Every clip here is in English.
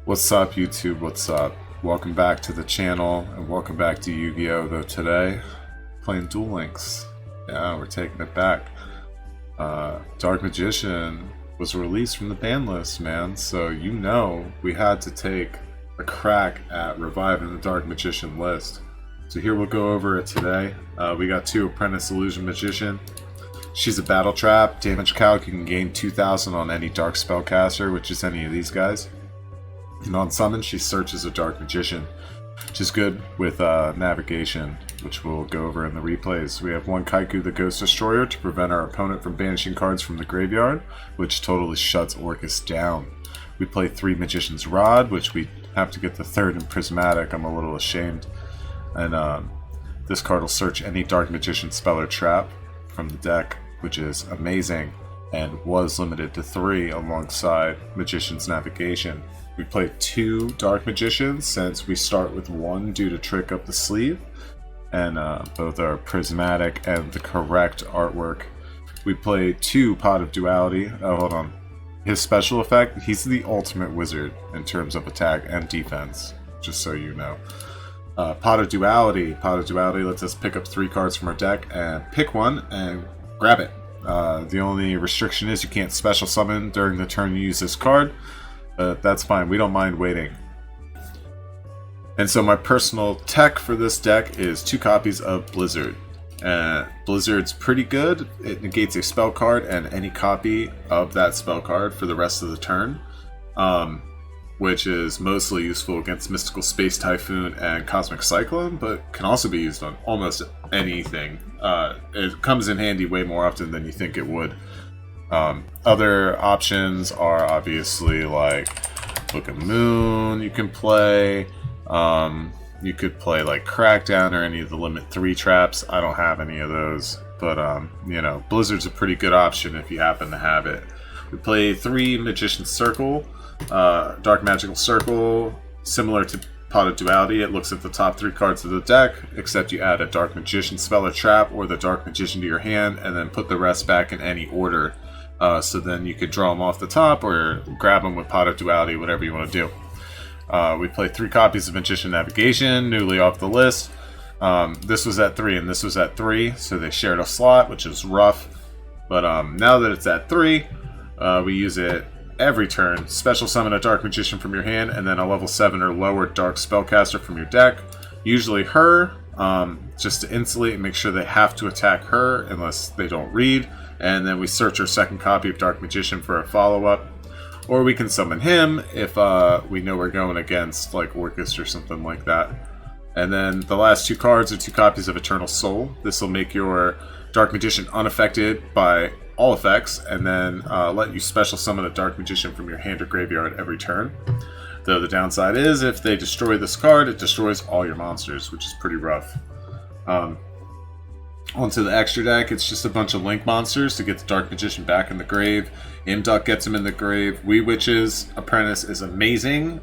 What's up, YouTube? What's up? Welcome back to the channel, and welcome back to Yu-Gi-Oh! Though today, playing Duel Links. Yeah, we're taking it back. Dark Magician was released from the ban list, man, so you know we had to take a crack at reviving the Dark Magician list. So here we'll go over it today. We got 2 Apprentice Illusion Magician. She's a battle trap, damage calc. You can gain 2,000 on any dark spellcaster, which is any of these guys. And on summon, she searches a Dark Magician, which is good with navigation, which we'll go over in the replays. We have 1 Kaiku the Ghost Destroyer to prevent our opponent from banishing cards from the graveyard, which totally shuts Orcus down. We play 3 Magician's Rod, which we have to get the 3rd in Prismatic. I'm a little ashamed. And this card will search any Dark Magician spell or trap from the deck, which is amazing, and was limited to 3 alongside Magician's Navigation. We play 2 Dark Magicians since we start with 1 due to trick up the sleeve, and both are prismatic and the correct artwork. We play 2 Pot of Duality. Oh, hold on. His special effect, he's the ultimate wizard in terms of attack and defense, just so you know. Pot of Duality. Pot of Duality lets us pick up 3 cards from our deck and pick one and grab it. The only restriction is you can't special summon during the turn you use this card. That's fine, we don't mind waiting. And so my personal tech for this deck is 2 copies of Blizzard. Blizzard's pretty good. It negates a spell card and any copy of that spell card for the rest of the turn, which is mostly useful against Mystical Space Typhoon and Cosmic Cyclone, but can also be used on almost anything. It comes in handy way more often than you think it would. Other options are obviously like Book of Moon you can play. You could play like Crackdown or any of the Limit 3 traps. I don't have any of those, but you know, Blizzard's a pretty good option if you happen to have it. We play 3 Magician's Circle. Dark Magical Circle, similar to Pot of Duality, it looks at the top 3 cards of the deck, except you add a Dark Magician spell or trap or the Dark Magician to your hand, and then put the rest back in any order. So then you could draw them off the top or grab them with Pot of Duality, whatever you want to do. We play 3 copies of Magician Navigation, newly off the list. This was at 3 and this was at 3, so they shared a slot, which is rough. But now that it's at 3, we use it every turn. Special summon a Dark Magician from your hand, and then a level 7 or lower Dark Spellcaster from your deck. Usually her, just to insulate and make sure they have to attack her unless they don't read. And then we search our 2nd copy of Dark Magician for a follow-up. Or we can summon him if we know we're going against like Orcus or something like that. And then the last 2 cards are 2 copies of Eternal Soul. This will make your Dark Magician unaffected by all effects, and then let you special summon a Dark Magician from your hand or graveyard every turn. Though the downside is, if they destroy this card, it destroys all your monsters, which is pretty rough. Onto the extra deck, it's just a bunch of Link monsters to get the Dark Magician back in the grave. Imduck gets him in the grave. Wee Witch's Apprentice is amazing.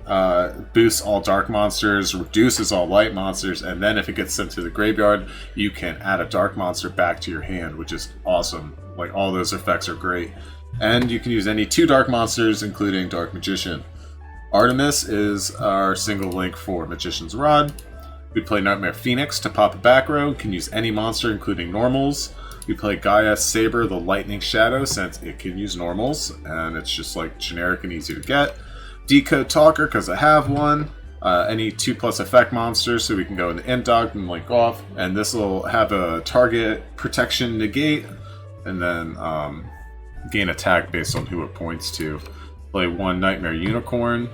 Boosts all dark monsters, reduces all light monsters, and then if it gets sent to the graveyard, you can add a dark monster back to your hand, which is awesome. Like, all those effects are great. And you can use any 2 dark monsters, including Dark Magician. Artemis is our single link for Magician's Rod. We play Nightmare Phoenix to pop a back row. Can use any monster, including normals. We play Gaia Saber, the Lightning Shadow, since it can use normals, and it's just like generic and easy to get. Decode Talker, because I have one. Any 2+ effect monsters, so we can go into Imduck and link off. And this will have a target protection negate, and then gain attack based on who it points to. Play 1 Nightmare Unicorn.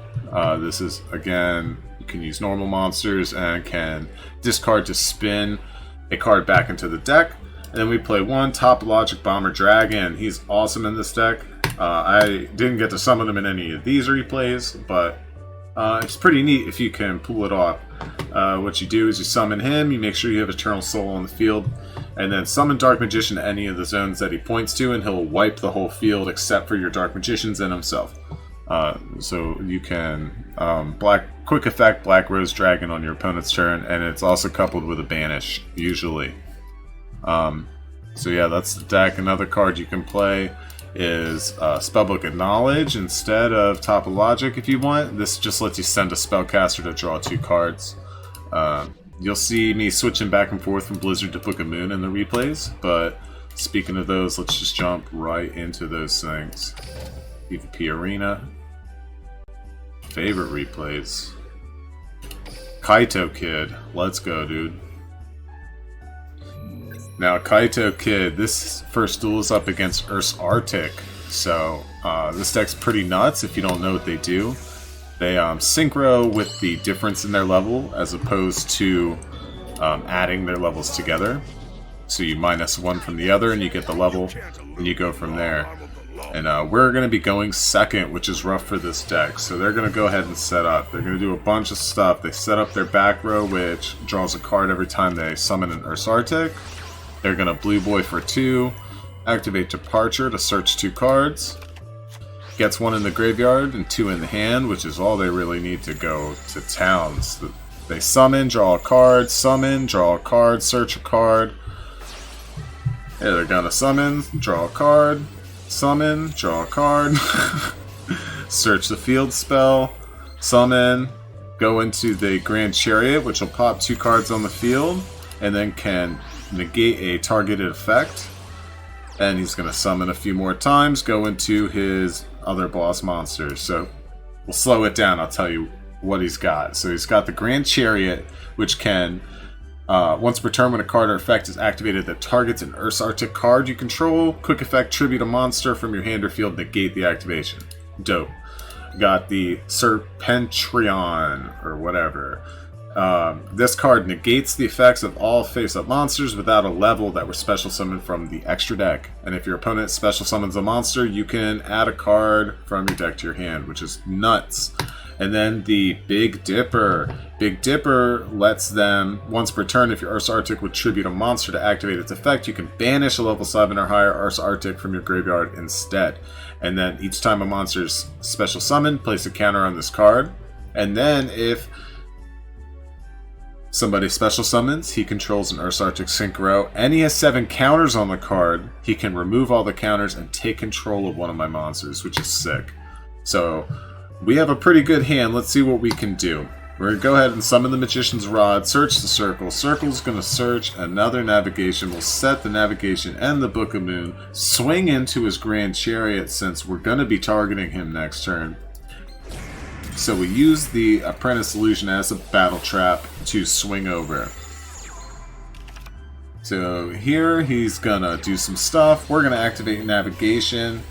This is, again, you can use normal monsters and can discard to spin a card back into the deck. And then we play 1 Top Logic Bomber Dragon. He's awesome in this deck. I didn't get to summon him in any of these replays, but it's pretty neat if you can pull it off. What you do is you summon him, you make sure you have Eternal Soul on the field, and then summon Dark Magician to any of the zones that he points to, and he'll wipe the whole field except for your Dark Magicians and himself. So you can quick effect Black Rose Dragon on your opponent's turn, and it's also coupled with a banish, usually. So yeah, that's the deck. Another card you can play is Spellbook of Knowledge instead of Top of Logic if you want. This just lets you send a spellcaster to draw 2 cards. You'll see me switching back and forth from Blizzard to Book of Moon in the replays, but speaking of those, let's just jump right into those things. PvP Arena. Favorite replays. Kaito Kid. Let's go, dude. Now, Kaito Kid, this first duel is up against Ursarctic, so this deck's pretty nuts if you don't know what they do. They synchro with the difference in their level as opposed to adding their levels together. So you -1 from the other and you get the level and you go from there. And we're going to be going second, which is rough for this deck. So they're going to go ahead and set up. They're going to do a bunch of stuff. They set up their back row, which draws a card every time they summon an Ursarctic. They're going to Blue Boy for 2, activate Departure to search 2 cards, gets 1 in the graveyard and 2 in the hand, which is all they really need to go to town. So they summon, draw a card, summon, draw a card, search a card. Yeah, they're going to summon, draw a card, summon, draw a card, search the field spell, summon, go into the Grand Chariot, which will pop 2 cards on the field, and then can negate a targeted effect, and he's going to summon a few more times, go into his other boss monsters. So we'll slow it down, I'll tell you what he's got. So he's got the Grand Chariot, which can, once per turn when a card or effect is activated that targets an Ursarctic card you control, quick effect, tribute a monster from your hand or field, negate the activation. Dope. Got the Serpentrion, or whatever. This card negates the effects of all face-up monsters without a level that were special summoned from the extra deck. And if your opponent special summons a monster, you can add a card from your deck to your hand, which is nuts. And then the Big Dipper. Big Dipper lets them, once per turn, if your Ursarctic would tribute a monster to activate its effect, you can banish a level 7 or higher Ursarctic from your graveyard instead. And then each time a monster's special summoned, place a counter on this card. And then if somebody special summons, he controls an Ursarctic Synchro, and he has 7 counters on the card, he can remove all the counters and take control of one of my monsters, which is sick. So, we have a pretty good hand. Let's see what we can do. We're going to go ahead and summon the Magician's Rod, search the circle. Circle's going to search another navigation. We'll set the navigation and the Book of Moon, swing into his Grand Chariot since we're going to be targeting him next turn. So we use the Apprentice Illusion as a battle trap to swing over. So here he's gonna do some stuff. We're gonna activate navigation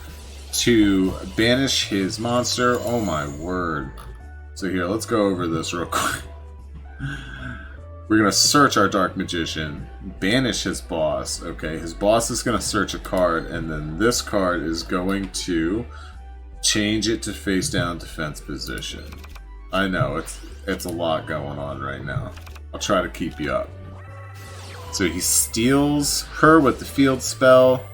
to banish his monster. Oh my word. So here, let's go over this real quick. We're gonna search our Dark Magician, banish his boss. Okay, his boss is gonna search a card, and then this card is going to change it to face down defense position. I know, it's a lot going on right now. I'll try to keep you up. So he steals her with the field spell,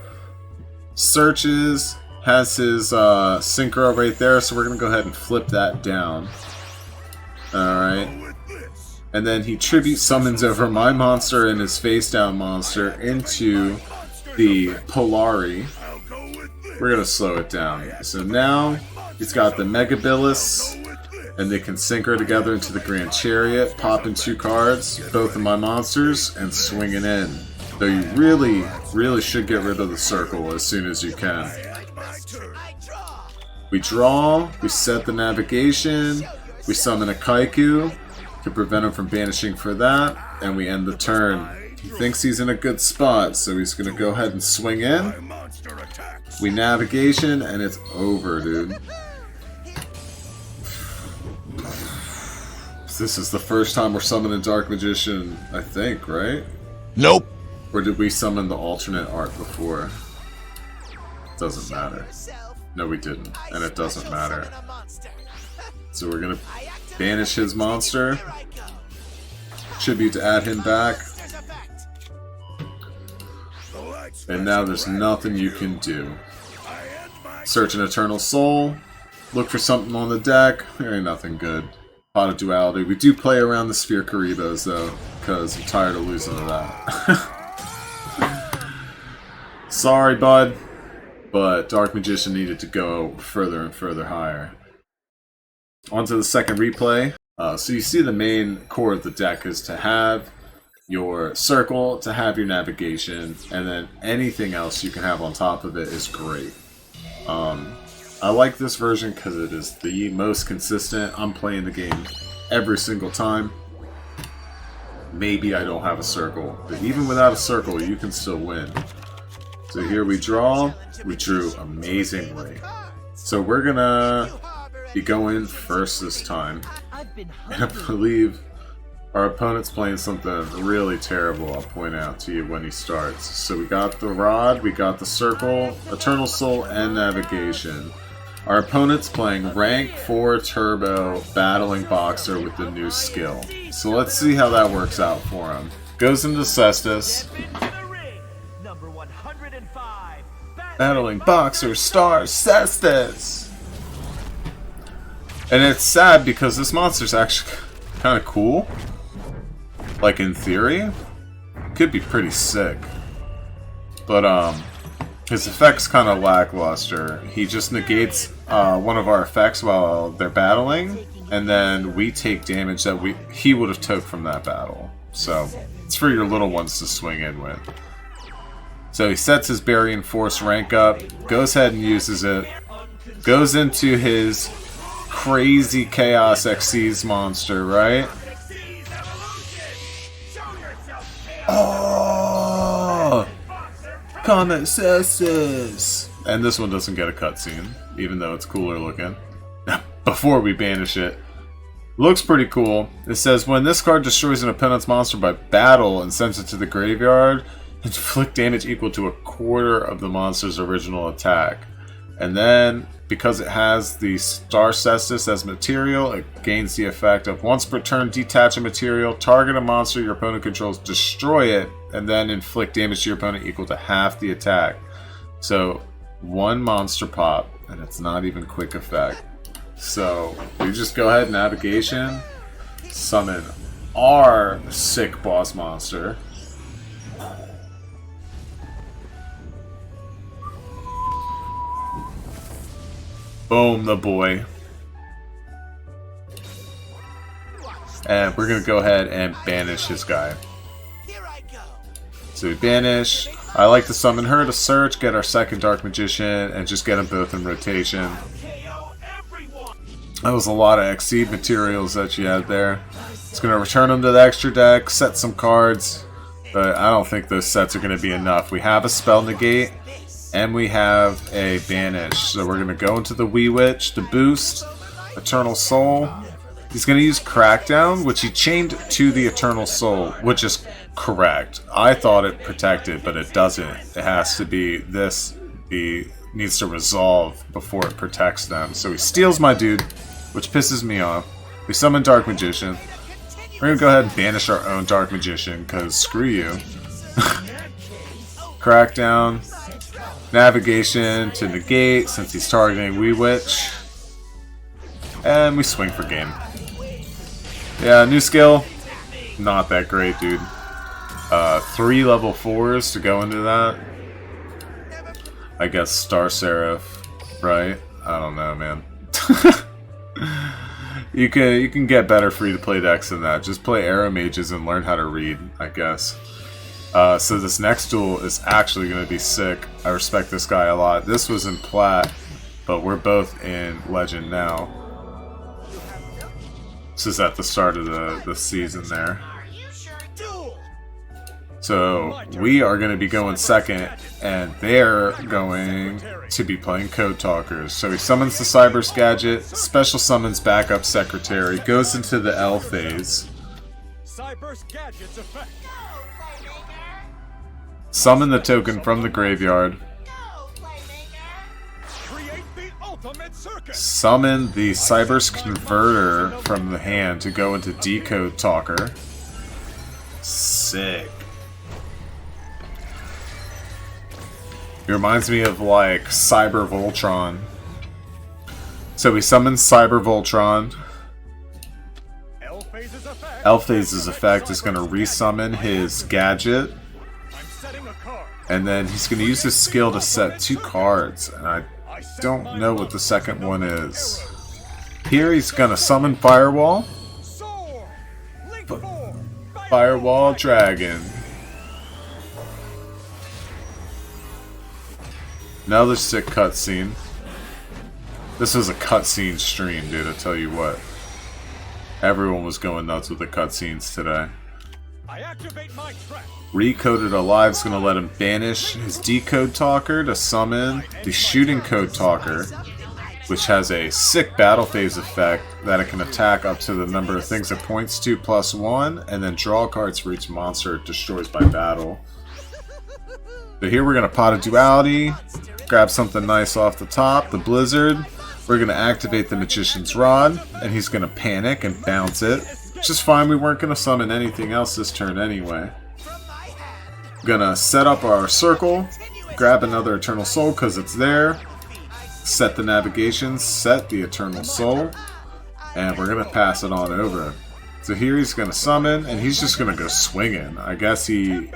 searches, has his synchro right there, so we're going to go ahead and flip that down. Alright. And then he tribute summons over my monster and his face down monster into the Polari. We're going to slow it down. So now he's got the Megabilis, and they can synchro together into the Grand Chariot, pop in 2 cards, both of my monsters, and swing it in. Though you really, really should get rid of the circle as soon as you can. We draw, we set the navigation, we summon a Kaiku to prevent him from banishing for that, and we end the turn. He thinks he's in a good spot, so he's going to go ahead and swing in. We navigation, and it's over, dude. This is the first time we're summoning Dark Magician, I think, right? Nope. Or did we summon the alternate art before? Doesn't matter. No, we didn't, and it doesn't matter. So we're gonna banish his monster. Tribute to add him back. And now there's nothing you can do. Search an Eternal Soul. Look for something on the deck. There ain't nothing good. Pot of Duality. We do play around the Sphere Karibos though, because I'm tired of losing to that. Sorry, bud. but Dark Magician needed to go further and further higher. On to the second replay. So you see the main core of the deck is to have your circle, to have your navigation, and then anything else you can have on top of it is great. I like this version because it is the most consistent. I'm playing the game every single time. Maybe I don't have a circle, but even without a circle, you can still win. So here we draw. We drew amazingly. So we're gonna be going first this time. And I believe our opponent's playing something really terrible, I'll point out to you when he starts. So we got the Rod, we got the Circle, Eternal Soul, and Navigation. Our opponent's playing Rank 4 Turbo Battling Boxer with the new skill. So let's see how that works out for him. Goes into Cestus. Battling Boxer Star Cestus! And it's sad because this monster's actually kind of cool. Like, in theory, could be pretty sick. But, his effect's kind of lackluster. He just negates one of our effects while they're battling, and then we take damage that he would have took from that battle. So, it's for your little ones to swing in with. So he sets his Burying Force rank up, goes ahead and uses it, goes into his crazy Chaos Xyz monster, right? Oh! Comet Cestus! And this one doesn't get a cutscene, even though it's cooler looking. Before we banish it. Looks pretty cool. It says, when this card destroys an opponent's monster by battle and sends it to the graveyard, inflict damage equal to a quarter of the monster's original attack. And then, because it has the Star Cestus as material, it gains the effect of once per turn, detach a material, target a monster your opponent controls, destroy it, and then inflict damage to your opponent equal to half the attack. So, one monster pop, and it's not even quick effect. So, we just go ahead, navigation, summon our sick boss monster. Boom, the boy. And we're gonna go ahead and banish his guy. So we banish. I like to summon her to search, get our second Dark Magician, and just get them both in rotation. That was a lot of Exceed materials that you had there. It's gonna return them to the extra deck, set some cards, but I don't think those sets are gonna be enough. We have a Spell Negate, and we have a Banish. So we're going to go into the Wee Witch, the boost, Eternal Soul. He's going to use Crackdown, which he chained to the Eternal Soul, which is correct. I thought it protected, but it doesn't. It has to be this. He needs to resolve before it protects them. So he steals my dude, which pisses me off. We summon Dark Magician. We're going to go ahead and banish our own Dark Magician, because screw you. Crackdown. Navigation to negate since he's targeting Wee Witch. And we swing for game. Yeah, new skill. Not that great, dude. 3 level 4s to go into that. I guess Star Seraph, right? I don't know, man. You can get better free to play decks than that. Just play Arrow Mages and learn how to read, I guess. So this next duel is actually going to be sick. I respect this guy a lot. This was in Plat, but we're both in Legend now. This is at the start of the season there. So we are going to be going second, and they're going to be playing Code Talkers. So he summons the Cyberse Gadget, special summons backup Secretary, goes into the L phase. Cyberse Gadget's effect. Summon the token from the graveyard. Summon the Cyberse Converter from the hand to go into Decode Talker. Sick. It reminds me of like Cyber Voltron. So we summon Cyber Voltron. L Phase's effect is going to resummon his gadget. And then he's going to use his skill to set 2 cards. And I don't know what the second one is. Here he's going to summon Firewall. Firewall Dragon. Another sick cutscene. This was a cutscene stream, dude, I tell you what. Everyone was going nuts with the cutscenes today. Recoded Alive is going to let him banish his Decode Talker to summon the Shooting Code Talker, which has a sick battle phase effect that it can attack up to the number of things it points to +1, and then draw cards for each monster it destroys by battle. So here we're going to Pot of Duality, grab something nice off the top, the Blizzard. We're going to activate the Magician's Rod, and he's going to panic and bounce it. Which is fine, we weren't going to summon anything else this turn anyway. Gonna set up our circle, grab another Eternal Soul because it's there. Set the navigation, set the Eternal Soul, and we're going to pass it on over. So here he's going to summon, and he's just going to go swinging. I guess he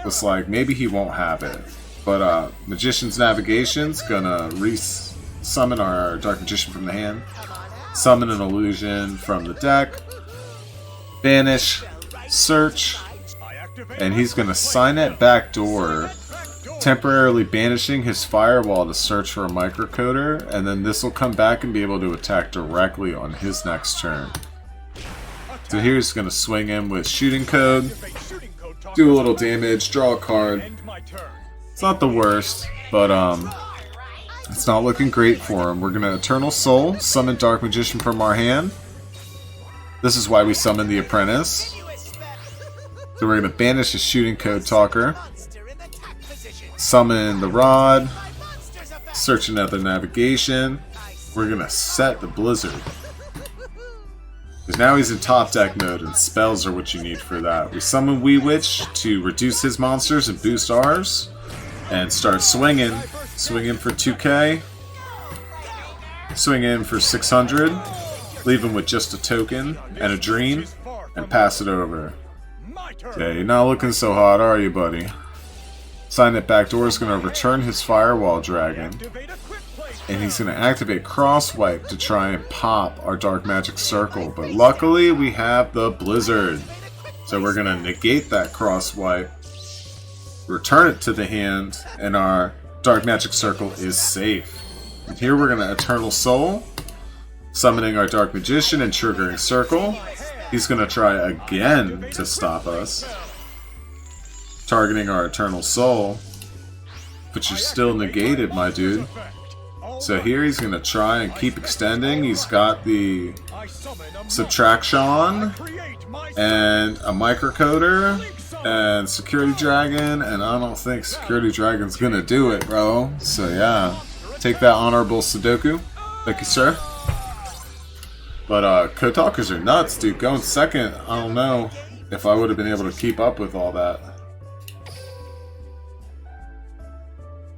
was like, maybe he won't have it. But Magician's Navigation's going to summon our Dark Magician from the hand, summon an illusion from the deck, banish, search, and he's going to sign it backdoor, temporarily banishing his Firewall to search for a microcoder, and then this will come back and be able to attack directly on his next turn. So here he's going to swing in with Shooting Code, do a little damage, draw a card. It's not the worst, but it's not looking great for him. We're going to Eternal Soul, summon Dark Magician from our hand. This is why we summon the Apprentice. So we're going to banish the Shooting Code Talker, summon the Rod, search another navigation. We're going to set the Blizzard. Because now he's in top deck mode and spells are what you need for that. We summon Wee Witch to reduce his monsters and boost ours. And start swinging. Swing in for 2k. Swing in for 600. Leave him with just a token and a dream. And pass it over. Okay, you're not looking so hot, are you, buddy? Sign it backdoor is going to return his Firewall Dragon. And he's going to activate Crosswipe to try and pop our Dark Magic Circle. But luckily, we have the Blizzard. So we're going to negate that Crosswipe, return it to the hand, and our Dark Magic Circle is safe. And here we're going to Eternal Soul, summoning our Dark Magician and triggering Circle. He's going to try again to stop us, targeting our Eternal Soul, but you're still negated, my dude. So here he's going to try and keep extending. He's got the Subtraction and a Microcoder and Security Dragon, and I don't think Security Dragon's going to do it, bro. So yeah, take that honorable Sudoku. Thank you, sir. But Code Talkers are nuts, dude. Going second, I don't know if I would have been able to keep up with all that.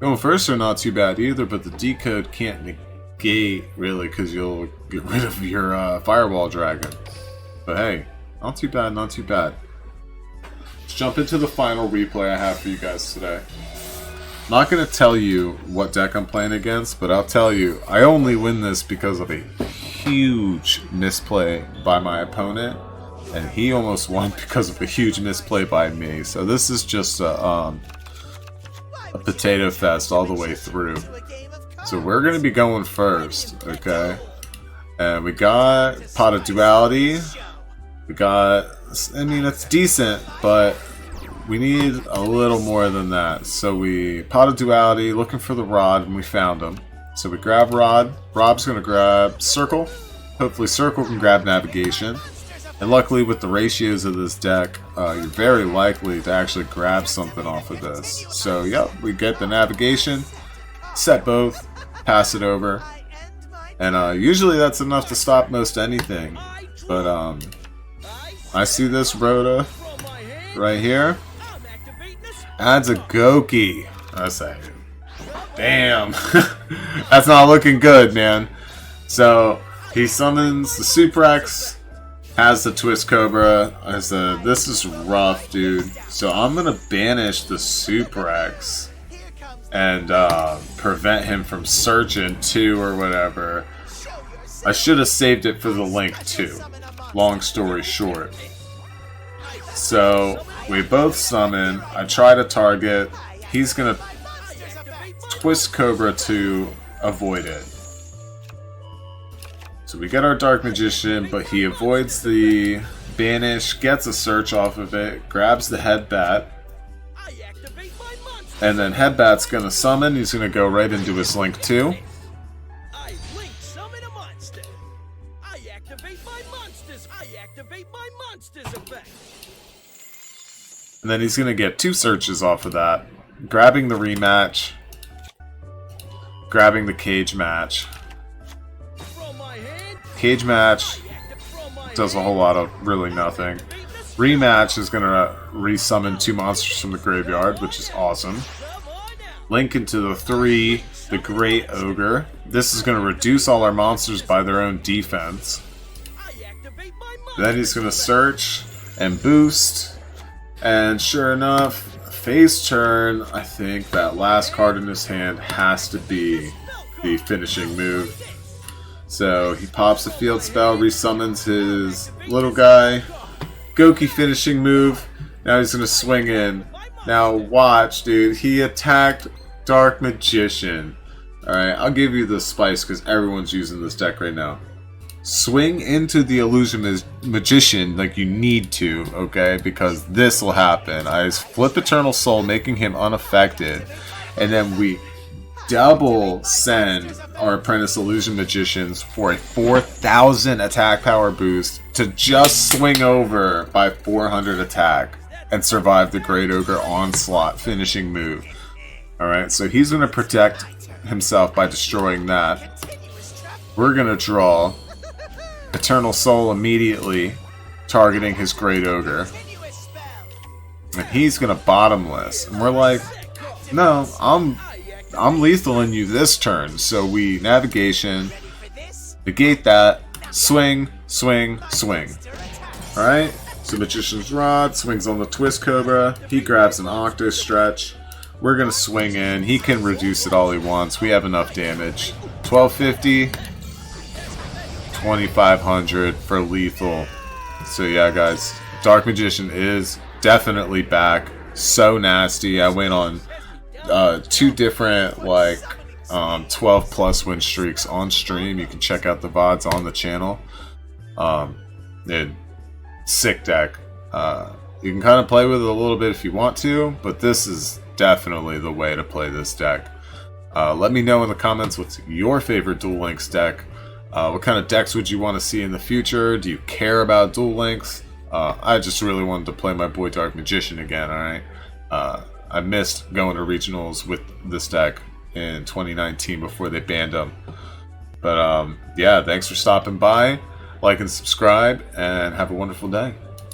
Going first are not too bad either, but the decode can't negate, really, because you'll get rid of your Firewall Dragon. But hey, not too bad, not too bad. Let's jump into the final replay I have for you guys today. I'm not going to tell you what deck I'm playing against, but I'll tell you, I only win this because of a huge misplay by my opponent, and he almost won because of a huge misplay by me. So this is just a potato fest all the way through. So we're going to be going first, okay? And we got Pot of Duality. We got, I mean, it's decent, but we need a little more than that. So we Pot of Duality, looking for the Rod, and we found him. So we grab Rod. Rob's going to grab Circle. Hopefully Circle can grab Navigation. And luckily with the ratios of this deck, you're very likely to actually grab something off of this. So yep, we get the Navigation, set both, pass it over. And usually that's enough to stop most anything. But I see this Rhoda right here. Adds a Goki. I say, damn. That's not looking good, man. So he summons the Suprex, Has the Twist Cobra. This is rough, dude. So I'm gonna banish the Super X and prevent him from searching 2 or whatever. I should have saved it for the Link 2. Long story short. So we both summon. I try to target. He's gonna Twist Cobra to avoid it. So we get our Dark Magician, but he avoids the banish, gets a search off of it, grabs the Headbat, and then Headbat's gonna summon. He's gonna go right into his Link 2. And then he's gonna get 2 searches off of that, grabbing the rematch, grabbing the cage match. Cage match does a whole lot of really nothing. Rematch is going to resummon 2 monsters from the graveyard, which is awesome. Link into the 3, the Great Ogre. This is going to reduce all our monsters by their own defense. Then he's going to search and boost. And sure enough, phase turn, I think that last card in his hand has to be the finishing move. So he pops a field spell, resummons his little guy. Goki finishing move. Now he's going to swing in. Now watch, dude. He attacked Dark Magician. Alright, I'll give you the spice because everyone's using this deck right now. Swing into the Illusion Magician like you need to, okay? Because this will happen. I flip Eternal Soul, making him unaffected. And then we double send our Apprentice Illusion Magicians for a 4,000 attack power boost to just swing over by 400 attack and survive the Great Ogre Onslaught finishing move. Alright, so he's going to protect himself by destroying that. We're going to draw Eternal Soul immediately, targeting his Great Ogre. And he's going to bottomless. And we're like, no, I'm lethal in you this turn, so we navigation, negate that, swing, swing, swing. Alright, so Magician's Rod swings on the Twist Cobra, he grabs an Octo Stretch, we're gonna swing in, he can reduce it all he wants, we have enough damage. 1250, 2500 for lethal. So yeah guys, Dark Magician is definitely back, so nasty. I went on 2 different like 12 plus win streaks on stream. You can check out the VODs on the channel. Sick deck. You can kind of play with it a little bit if you want to, but this is definitely the way to play this deck. Let me know in the comments what's your favorite Duel Links deck. What kind of decks would you want to see in the future? Do you care about Duel Links? I just really wanted to play my boy Dark Magician again, alright? I missed going to regionals with this deck in 2019 before they banned them. But yeah, thanks for stopping by. Like and subscribe, and have a wonderful day.